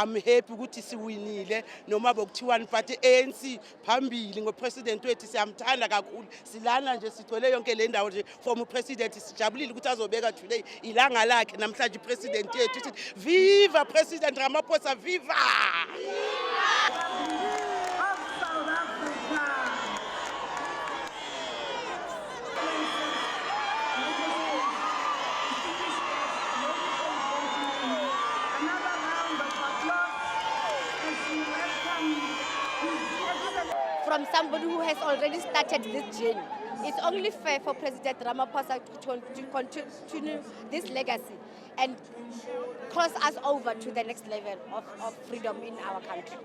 I'm happy ukuthi siwinile noma bokuthiwani but ANC phambili ngopresident wethu siyamthanda kakhulu silana nje sithole yonke le ndawo nje former president sijabulile ukuthi azobeka today ilanga lakhe namhlanje president yethu sithi viva president Ramaphosa viva. From somebody who has already started this journey, it's only fair for President Ramaphosa to continue this legacy and cross us over to the next level of freedom in our country.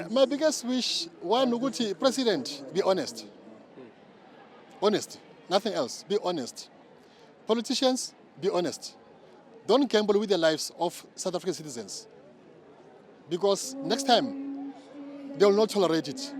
My biggest wish, one, Uguti, President, be honest. Honest, nothing else, be honest. Politicians, be honest. Don't gamble with the lives of South African citizens. Because next time, they will not tolerate it.